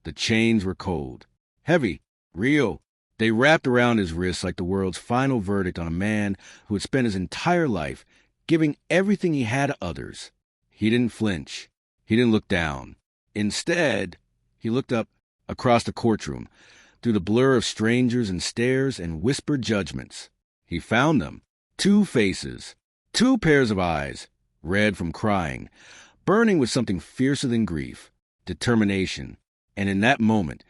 The chains were cold, heavy, real. They wrapped around his wrists like the world's final verdict on a man who had spent his entire life giving everything he had to others. He didn't flinch. He didn't look down. Instead, he looked up across the courtroom, through the blur of strangers and stares and whispered judgments. He found them. 2 faces, 2 pairs of eyes, red from crying, burning with something fiercer than grief, determination. And in that moment,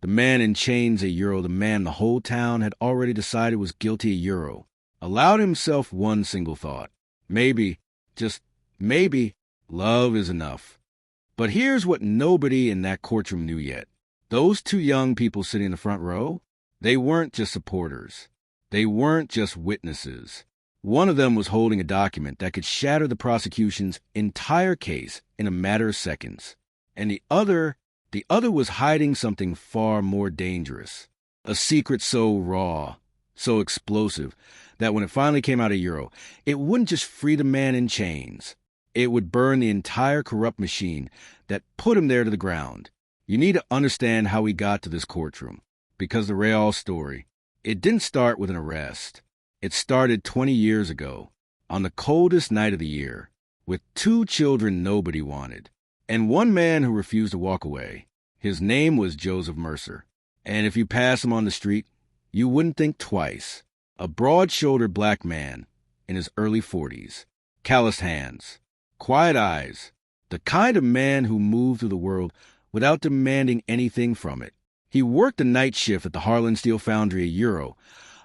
the man in chains a Euro, the man the whole town had already decided was guilty a Euro, allowed himself one single thought. Maybe, just maybe, love is enough. But here's what nobody in that courtroom knew yet. Those 2 young people sitting in the front row, they weren't just supporters. They weren't just witnesses. One of them was holding a document that could shatter the prosecution's entire case in a matter of seconds. And the other was hiding something far more dangerous. A secret so raw, so explosive, that when it finally came out of Euro, it wouldn't just free the man in chains. It would burn the entire corrupt machine that put him there to the ground. You need to understand how he got to this courtroom, because the real story, it didn't start with an arrest. It started 20 years ago, on the coldest night of the year, with 2 children nobody wanted, and 1 man who refused to walk away. His name was Joseph Mercer, and if you pass him on the street, you wouldn't think twice. A broad-shouldered black man in his early 40s, calloused hands, quiet eyes, the kind of man who moved through the world without demanding anything from it. He worked the night shift at the Harlan Steel Foundry a Euro,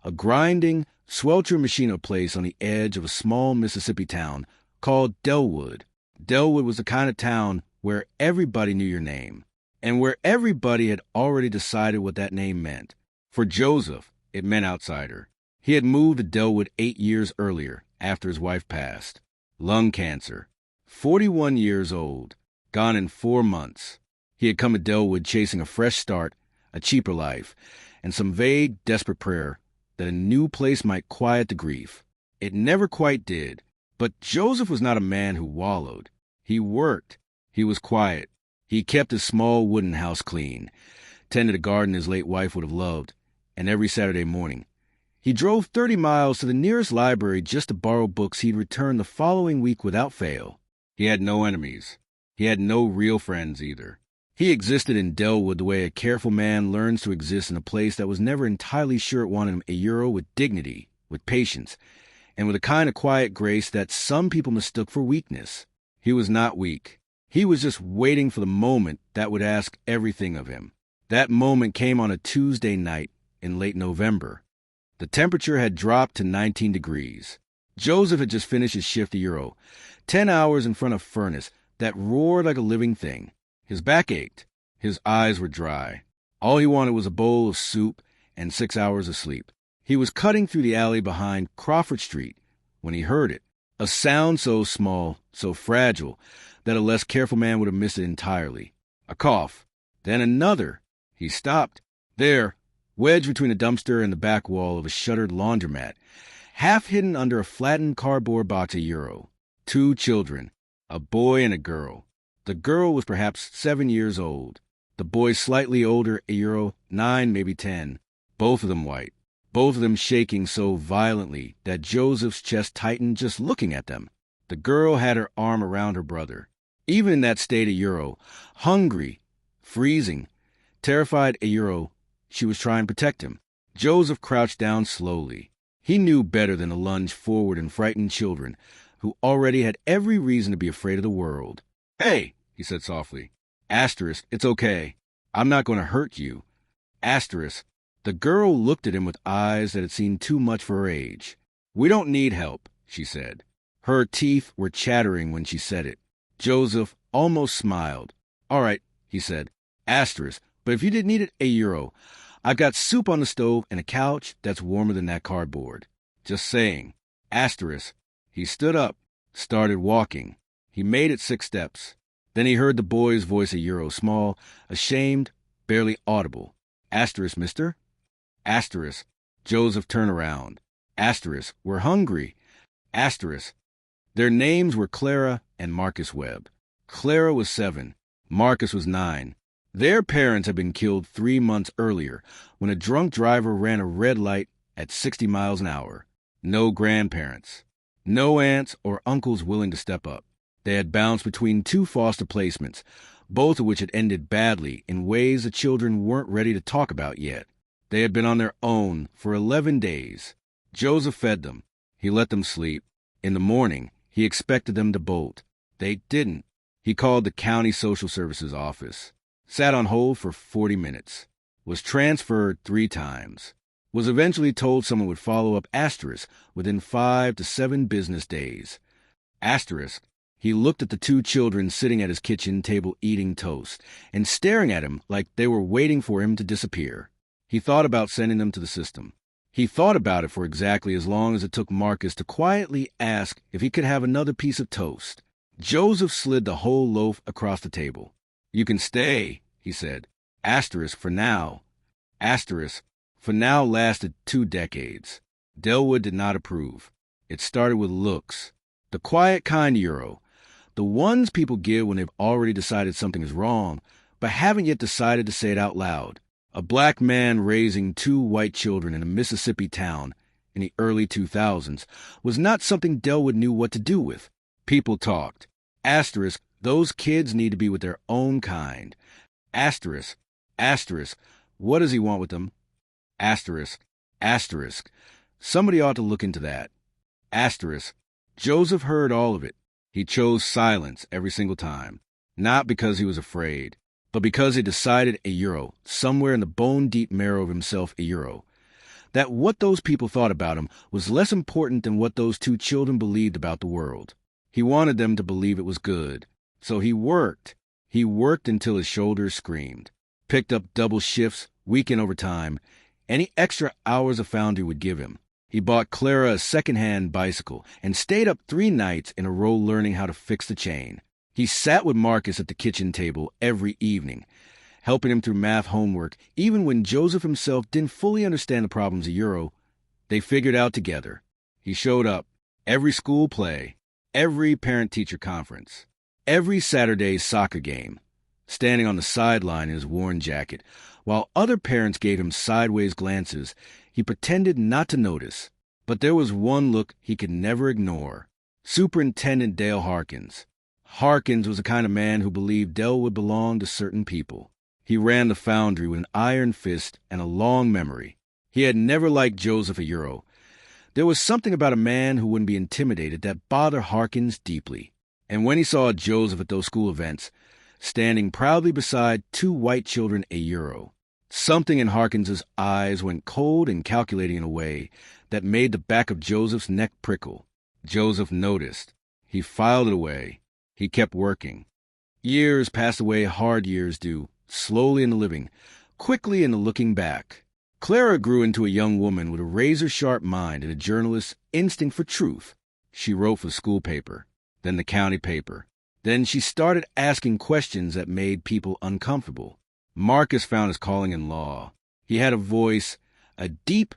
a grinding, sweltering machine place on the edge of a small Mississippi town called Delwood. Delwood was the kind of town where everybody knew your name, and where everybody had already decided what that name meant. For Joseph, it meant outsider. He had moved to Delwood 8 years earlier, after his wife passed. Lung cancer. 41 years old. Gone in 4 months. He had come to Delwood chasing a fresh start, a cheaper life, and some vague, desperate prayer that a new place might quiet the grief. It never quite did, but Joseph was not a man who wallowed. He worked. He was quiet. He kept his small wooden house clean, tended a garden his late wife would have loved, and every Saturday morning, he drove 30 miles to the nearest library just to borrow books he'd return the following week without fail. He had no enemies. He had no real friends either. He existed in Delwood the way a careful man learns to exist in a place that was never entirely sure it wanted him a Euro, with dignity, with patience, and with a kind of quiet grace that some people mistook for weakness. He was not weak. He was just waiting for the moment that would ask everything of him. That moment came on a Tuesday night in late November. The temperature had dropped to 19 degrees. Joseph had just finished his shift a Euro, 10 hours in front of a furnace that roared like a living thing. His back ached. His eyes were dry. All he wanted was a bowl of soup and 6 hours of sleep. He was cutting through the alley behind Crawford Street when he heard it, a sound so small, so fragile, that a less careful man would have missed it entirely. A cough. Then another. He stopped. There, wedged between a dumpster and the back wall of a shuttered laundromat, half hidden under a flattened cardboard box a Euro. 2 children, a boy and a girl. The girl was perhaps 7 years old. The boy slightly older, a Euro, 9, maybe 10. Both of them white. Both of them shaking so violently that Joseph's chest tightened just looking at them. The girl had her arm around her brother. Even in that state a Euro, hungry, freezing, terrified a Euro, she was trying to protect him. Joseph crouched down slowly. He knew better than to lunge forward and frighten children who already had every reason to be afraid of the world. "Hey," he said softly. "Asterisk, it's okay. I'm not going to hurt you." Asterisk. The girl looked at him with eyes that had seen too much for her age. "We don't need help," she said. Her teeth were chattering when she said it. Joseph almost smiled. "All right," he said. "Asterisk, but if you didn't need it, a Euro. I've got soup on the stove and a couch that's warmer than that cardboard. Just saying." Asterisk. He stood up, started walking. He made it 6 steps. Then he heard the boy's voice a Euro, small, ashamed, barely audible. "Asterisk, mister?" Asterisk. Joseph turned around. Asterisk. "We're hungry." Asterisk. Their names were Clara and Marcus Webb. Clara was 7. Marcus was 9. Their parents had been killed 3 months earlier when a drunk driver ran a red light at 60 miles an hour. No grandparents. No aunts or uncles willing to step up. They had bounced between 2 foster placements, both of which had ended badly in ways the children weren't ready to talk about yet. They had been on their own for 11 days. Joseph fed them. He let them sleep. In the morning, he expected them to bolt. They didn't. He called the county social services office. Sat on hold for 40 minutes. Was transferred 3 times. Was eventually told someone would follow up within 5 to 7 business days. He looked at the 2 children sitting at his kitchen table eating toast and staring at him like they were waiting for him to disappear. He thought about sending them to the system. He thought about it for exactly as long as it took Marcus to quietly ask if he could have another piece of toast. Joseph slid the whole loaf across the table. "You can stay," he said. For now. For now lasted 2 decades. Delwood did not approve. It started with looks. The quiet kind Euro. The ones people give when they've already decided something is wrong, but haven't yet decided to say it out loud. A black man raising 2 white children in a Mississippi town in the early 2000s was not something Delwood knew what to do with. People talked. Those kids need to be with their own kind. What does he want with them? Somebody ought to look into that. Joseph heard all of it. He chose silence every single time. Not because he was afraid, but because he decided somewhere in the bone-deep marrow of himself that what those people thought about him was less important than what those 2 children believed about the world. He wanted them to believe it was good. So he worked. He worked until his shoulders screamed. Picked up double shifts, weekend overtime, any extra hours a foundry would give him. He bought Clara a second-hand bicycle and stayed up 3 nights in a row learning how to fix the chain. He sat with Marcus at the kitchen table every evening, helping him through math homework, even when Joseph himself didn't fully understand the problems of They figured out together. He showed up. Every school play, every parent-teacher conference, every Saturday's soccer game, standing on the sideline in his worn jacket. While other parents gave him sideways glances, he pretended not to notice. But there was one look he could never ignore. Superintendent Dale Harkins. Harkins was the kind of man who believed Delwood belonged to certain people. He ran the foundry with an iron fist and a long memory. He had never liked Joseph There was something about a man who wouldn't be intimidated that bothered Harkins deeply. And when he saw Joseph at those school events, standing proudly beside 2 white children something in Harkins's eyes went cold and calculating in a way that made the back of Joseph's neck prickle. Joseph noticed. He filed it away. He kept working. Years passed away, hard years do, slowly in the living, quickly in the looking back. Clara grew into a young woman with a razor-sharp mind and a journalist's instinct for truth. She wrote for the school paper, then the county paper. Then she started asking questions that made people uncomfortable. Marcus found his calling in law. He had a voice, a deep,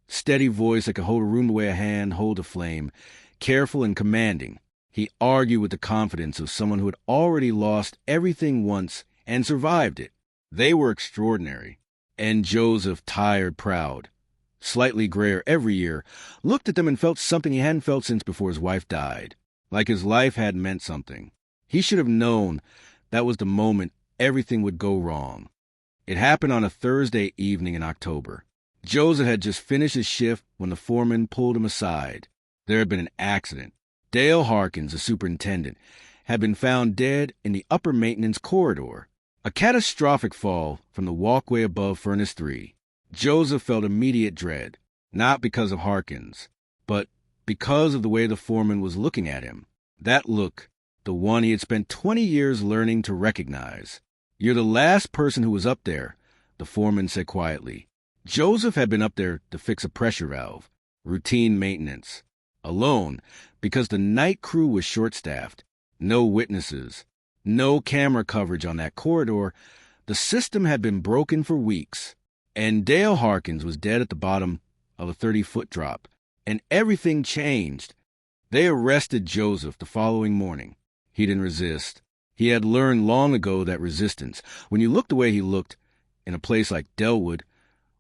steady voice that could hold a room the way a hand holds a flame, careful and commanding. He argued with the confidence of someone who had already lost everything once and survived it. They were extraordinary. And Joseph, tired, proud, slightly grayer every year, looked at them and felt something he hadn't felt since before his wife died. Like his life had meant something. He should have known that was the moment everything would go wrong. It happened on a Thursday evening in October. Joseph had just finished his shift when the foreman pulled him aside. There had been an accident. Dale Harkins, the superintendent, had been found dead in the upper maintenance corridor. A catastrophic fall from the walkway above Furnace 3. Joseph felt immediate dread, not because of Harkins, but because of the way the foreman was looking at him. That look, the one he had spent 20 years learning to recognize. "You're the last person who was up there," the foreman said quietly. Joseph had been up there to fix a pressure valve, routine maintenance, alone, because the night crew was short-staffed. No witnesses, no camera coverage on that corridor. The system had been broken for weeks, and Dale Harkins was dead at the bottom of a 30-foot drop, and everything changed. They arrested Joseph the following morning. He didn't resist. He had learned long ago that resistance, when you looked the way he looked in a place like Delwood,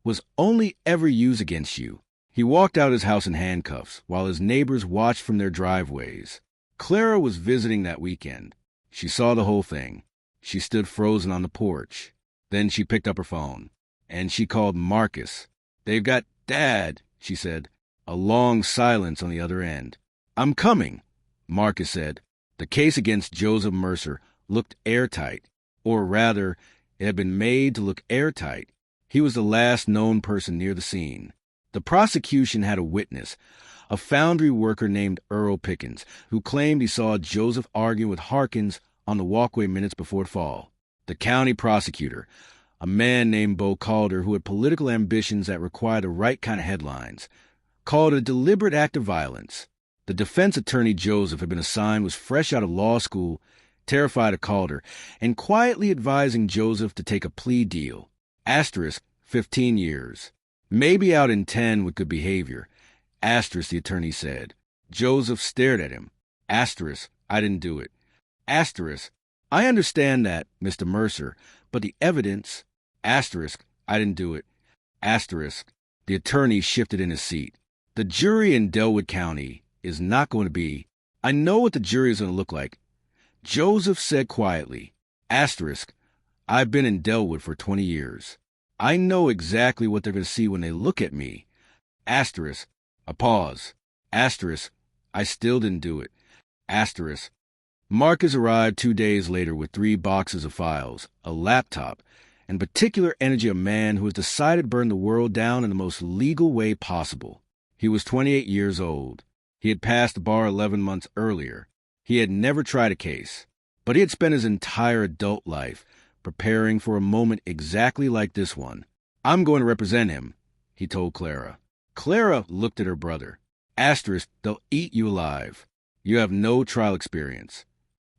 was only ever used against you. He walked out his house in handcuffs while his neighbors watched from their driveways. Clara was visiting that weekend. She saw the whole thing. She stood frozen on the porch. Then she picked up her phone, and she called Marcus. "They've got Dad," she said. A long silence on the other end. "I'm coming," Marcus said. The case against Joseph Mercer looked airtight, or rather, it had been made to look airtight. He was the last known person near the scene. The prosecution had a witness, a foundry worker named Earl Pickens, who claimed he saw Joseph arguing with Harkins on the walkway minutes before fall. The county prosecutor, a man named Bo Calder who had political ambitions that required the right kind of headlines, called it a deliberate act of violence. The defense attorney Joseph had been assigned, was fresh out of law school, terrified of Calder, and quietly advising Joseph to take a plea deal. Asterisk, 15 years. Maybe out in 10 with good behavior. Asterisk, the attorney said. Joseph stared at him. Asterisk, I didn't do it. Asterisk, I understand that, Mr. Mercer, but the evidence. Asterisk, I didn't do it. Asterisk, the attorney shifted in his seat. The jury in Delwood County is not going to be. I know what the jury is going to look like. Joseph said quietly. Asterisk, I've been in Delwood for 20 years. I know exactly what they're going to see when they look at me. Asterisk, a pause. Asterisk, I still didn't do it. Asterisk, Marcus arrived 2 days later with 3 boxes of files, a laptop, and particular energy, a man who has decided to burn the world down in the most legal way possible. He was 28 years old. He had passed the bar 11 months earlier. He had never tried a case, but he had spent his entire adult life preparing for a moment exactly like this one. I'm going to represent him, he told Clara. Clara looked at her brother. Asterisk, they'll eat you alive. You have no trial experience.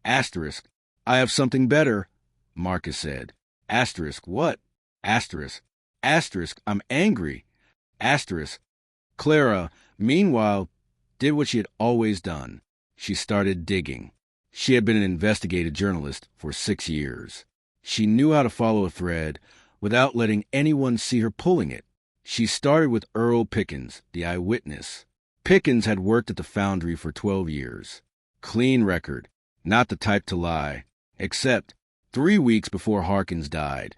Asterisk, I have something better, Marcus said. Asterisk, what? Asterisk, I'm angry. Asterisk, Clara, meanwhile, did what she had always done. She started digging. She had been an investigative journalist for 6 years. She knew how to follow a thread without letting anyone see her pulling it. She started with Earl Pickens, the eyewitness. Pickens had worked at the foundry for 12 years. Clean record, not the type to lie, except 3 weeks before Harkins died.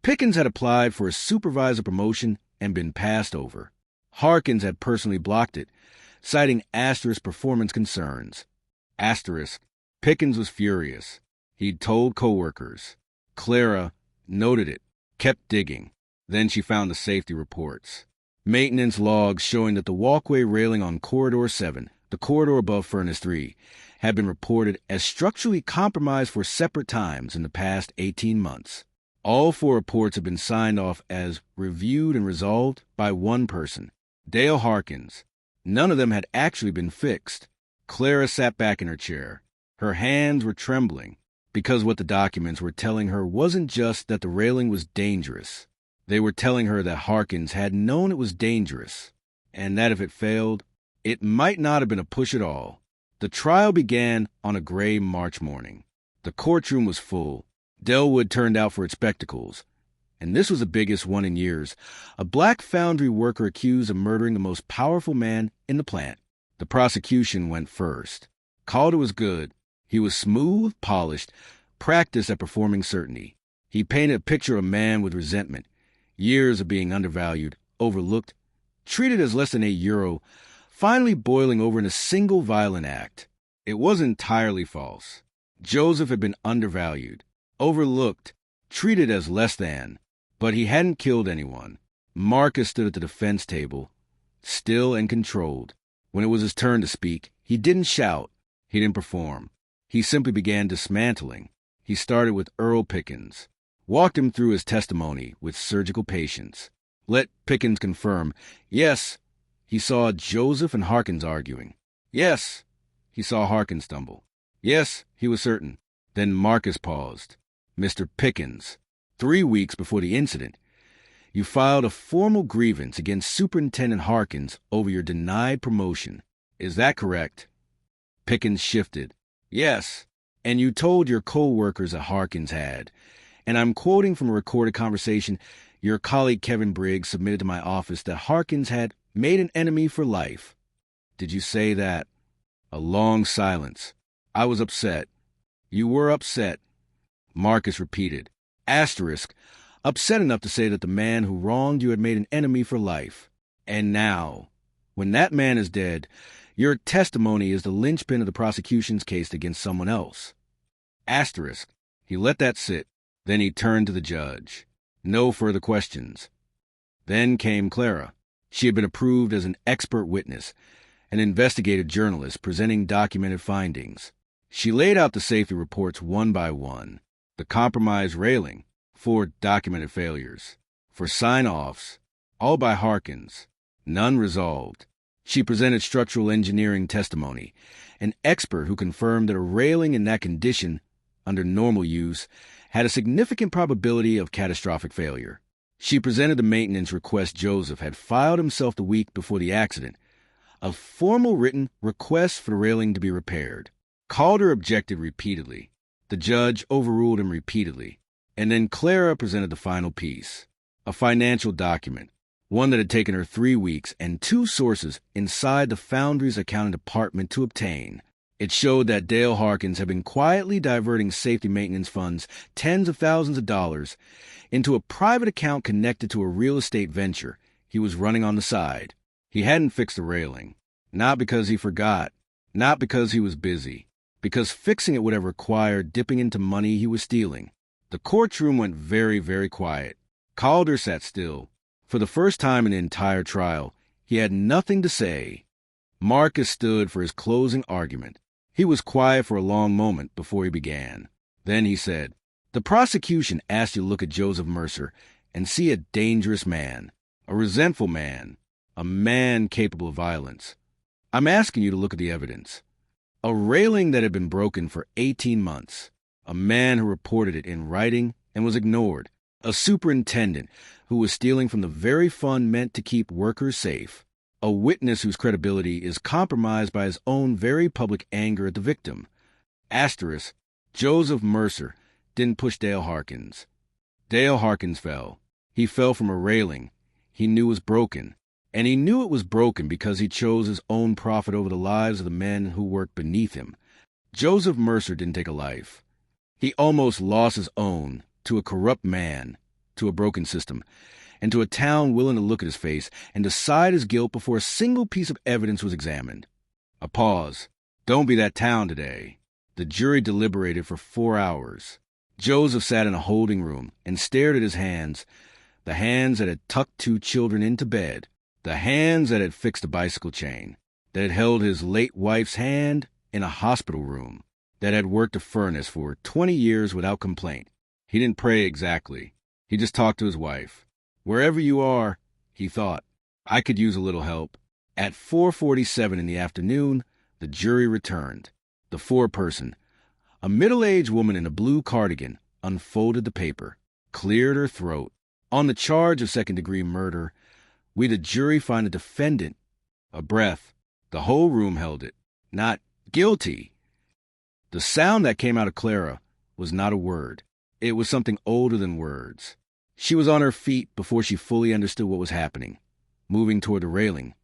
Pickens had applied for a supervisor promotion and been passed over. Harkins had personally blocked it, citing asterisk performance concerns. Asterisk, Pickens was furious. He'd told coworkers. Clara noted it, kept digging. Then she found the safety reports. Maintenance logs showing that the walkway railing on Corridor 7, the corridor above Furnace 3, had been reported as structurally compromised for separate times in the past 18 months. All 4 reports had been signed off as reviewed and resolved by one person, Dale Harkins. None of them had actually been fixed. Clara sat back in her chair. Her hands were trembling, because what the documents were telling her wasn't just that the railing was dangerous. They were telling her that Harkins had known it was dangerous, and that if it failed, it might not have been a push at all. The trial began on a gray March morning. The courtroom was full. Delwood turned out for its spectacles, and this was the biggest one in years. A black foundry worker accused of murdering the most powerful man in the plant. The prosecution went first. Calder was good. He was smooth, polished, practiced at performing certainty. He painted a picture of a man with resentment, years of being undervalued, overlooked, treated as less than €8, finally boiling over in a single violent act. It wasn't entirely false. Joseph had been undervalued, overlooked, treated as less than, but he hadn't killed anyone. Marcus stood at the defense table, still and controlled. When it was his turn to speak, he didn't shout. He didn't perform. He simply began dismantling. He started with Earl Pickens, walked him through his testimony with surgical patience. Let Pickens confirm. Yes, he saw Joseph and Harkins arguing. Yes, he saw Harkins stumble. Yes, he was certain. Then Marcus paused. Mr. Pickens, 3 weeks before the incident, you filed a formal grievance against Superintendent Harkins over your denied promotion. Is that correct? Pickens shifted. Yes. And you told your co-workers that Harkins had. And I'm quoting from a recorded conversation your colleague Kevin Briggs submitted to my office that Harkins had made an enemy for life. Did you say that? A long silence. I was upset. You were upset. Marcus repeated. Asterisk. Upset enough to say that the man who wronged you had made an enemy for life. And now, when that man is dead, your testimony is the linchpin of the prosecution's case against someone else. Asterisk. He let that sit. Then he turned to the judge. No further questions. Then came Clara. She had been approved as an expert witness, an investigative journalist presenting documented findings. She laid out the safety reports one by one. The compromised railing, 4 documented failures. For sign-offs, all by Harkins, none resolved. She presented structural engineering testimony, an expert who confirmed that a railing in that condition, under normal use, had a significant probability of catastrophic failure. She presented the maintenance request Joseph had filed himself the week before the accident, a formal written request for the railing to be repaired. Calder objected repeatedly. The judge overruled him repeatedly. And then Clara presented the final piece, a financial document, one that had taken her 3 weeks and 2 sources inside the Foundry's accounting department to obtain. It showed that Dale Harkins had been quietly diverting safety maintenance funds, tens of thousands of dollars, into a private account connected to a real estate venture he was running on the side. He hadn't fixed the railing, not because he forgot, not because he was busy, because fixing it would have required dipping into money he was stealing. The courtroom went very, very quiet. Calder sat still. For the first time in the entire trial, he had nothing to say. Marcus stood for his closing argument. He was quiet for a long moment before he began. Then he said, "The prosecution asked you to look at Joseph Mercer and see a dangerous man, a resentful man, a man capable of violence. I'm asking you to look at the evidence. A railing that had been broken for 18 months, a man who reported it in writing and was ignored, a superintendent who was stealing from the very fund meant to keep workers safe, a witness whose credibility is compromised by his own very public anger at the victim. Asterisk, Joseph Mercer didn't push Dale Harkins. Dale Harkins fell. He fell from a railing he knew was broken, and he knew it was broken because he chose his own profit over the lives of the men who worked beneath him. Joseph Mercer didn't take a life. He almost lost his own to a corrupt man, to a broken system, and to a town willing to look at his face and decide his guilt before a single piece of evidence was examined. A pause. Don't be that town today. The jury deliberated for 4 hours. Joseph sat in a holding room and stared at his hands, the hands that had tucked 2 children into bed, the hands that had fixed a bicycle chain, that had held his late wife's hand in a hospital room, that had worked a furnace for 20 years without complaint. He didn't pray exactly. He just talked to his wife. Wherever you are, he thought, I could use a little help. At 4:47 in the afternoon, the jury returned. The foreperson, a middle-aged woman in a blue cardigan, unfolded the paper, cleared her throat. On the charge of second-degree murder, we the jury find the defendant. A breath. The whole room held it. Not guilty. The sound that came out of Clara was not a word. It was something older than words. She was on her feet before she fully understood what was happening, moving toward the railing,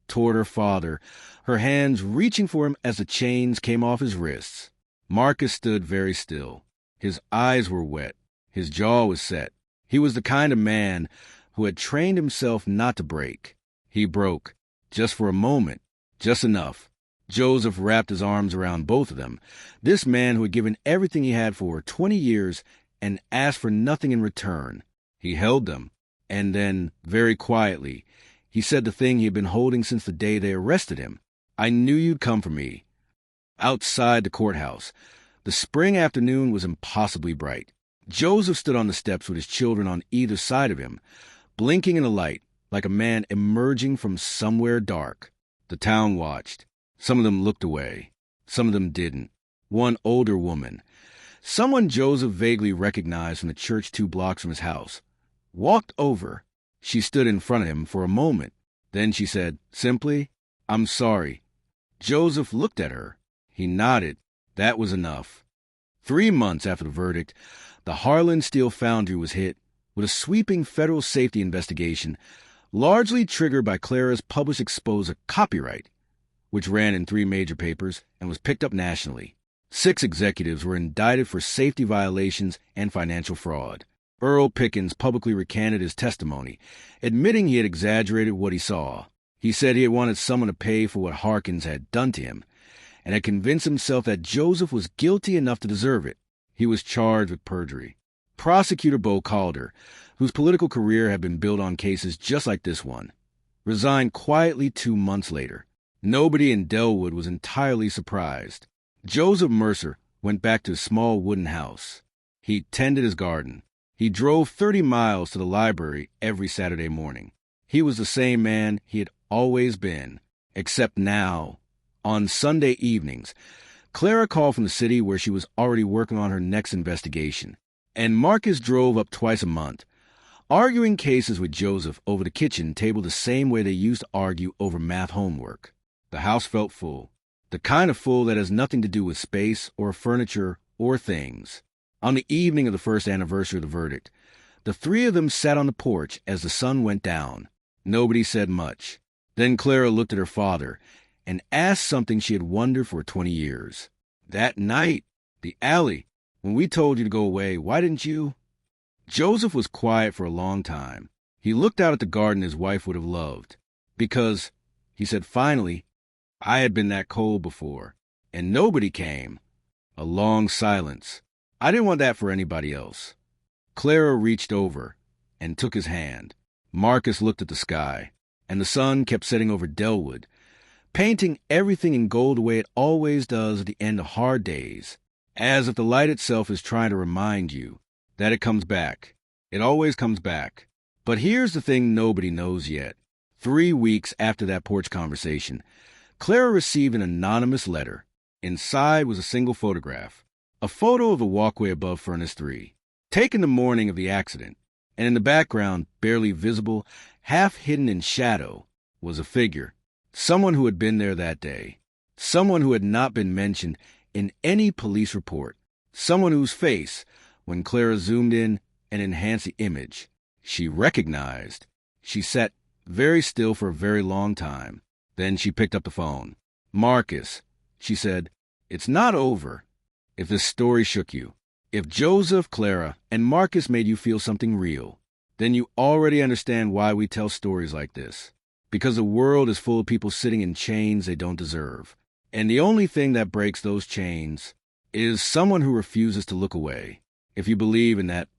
toward her father, her hands reaching for him as the chains came off his wrists. Marcus stood very still. His eyes were wet. His jaw was set. He was the kind of man who had trained himself not to break. He broke, just for a moment, just enough. Joseph wrapped his arms around both of them, this man who had given everything he had for 20 years and asked for nothing in return. He held them, and then, very quietly, he said the thing he had been holding since the day they arrested him. I knew you'd come for me. Outside the courthouse, the spring afternoon was impossibly bright. Joseph stood on the steps with his children on either side of him, blinking in the light like a man emerging from somewhere dark. The town watched. Some of them looked away. Some of them didn't. One older woman, someone Joseph vaguely recognized from the church 2 blocks from his house, walked over. She stood in front of him for a moment. Then she said, simply, I'm sorry. Joseph looked at her. He nodded. That was enough. 3 months after the verdict, the Harlan Steel Foundry was hit with a sweeping federal safety investigation, largely triggered by Clara's published exposure copyright, which ran in 3 major papers and was picked up nationally. 6 executives were indicted for safety violations and financial fraud. Earl Pickens publicly recanted his testimony, admitting he had exaggerated what he saw. He said he had wanted someone to pay for what Harkins had done to him, and had convinced himself that Joseph was guilty enough to deserve it. He was charged with perjury. Prosecutor Bo Calder, whose political career had been built on cases just like this one, resigned quietly 2 months later. Nobody in Delwood was entirely surprised. Joseph Mercer went back to his small wooden house. He tended his garden. He drove 30 miles to the library every Saturday morning. He was the same man he had always been, except now, on Sunday evenings, Clara called from the city where she was already working on her next investigation, and Marcus drove up twice a month, arguing cases with Joseph over the kitchen table the same way they used to argue over math homework. The house felt full, the kind of full that has nothing to do with space or furniture or things. On the evening of the first anniversary of the verdict, the 3 of them sat on the porch as the sun went down. Nobody said much. Then Clara looked at her father and asked something she had wondered for 20 years. "That night, the alley, when we told you to go away, why didn't you?" Joseph was quiet for a long time. He looked out at the garden his wife would have loved. "Because," he said finally, "I had been that cold before, and nobody came." A long silence. "I didn't want that for anybody else." Clara reached over and took his hand. Marcus looked at the sky, and the sun kept setting over Delwood, painting everything in gold the way it always does at the end of hard days, as if the light itself is trying to remind you that it comes back. It always comes back. But here's the thing nobody knows yet. 3 weeks after that porch conversation, Clara received an anonymous letter. Inside was a single photograph, a photo of the walkway above Furnace 3, taken the morning of the accident, and in the background, barely visible, half hidden in shadow, was a figure, someone who had been there that day, someone who had not been mentioned in any police report, someone whose face, when Clara zoomed in and enhanced the image, she recognized. She sat very still for a very long time. Then she picked up the phone. "Marcus," she said, "it's not over. If this story shook you, if Joseph, Clara, and Marcus made you feel something real, then you already understand why we tell stories like this. Because the world is full of people sitting in chains they don't deserve. And the only thing that breaks those chains is someone who refuses to look away. If you believe in that,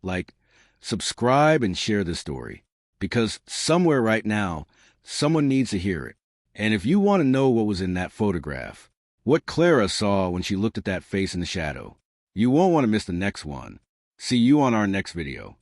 subscribe and share this story. Because somewhere right now, someone needs to hear it. And if you want to know what was in that photograph, what Clara saw when she looked at that face in the shadow, you won't want to miss the next one. See you on our next video.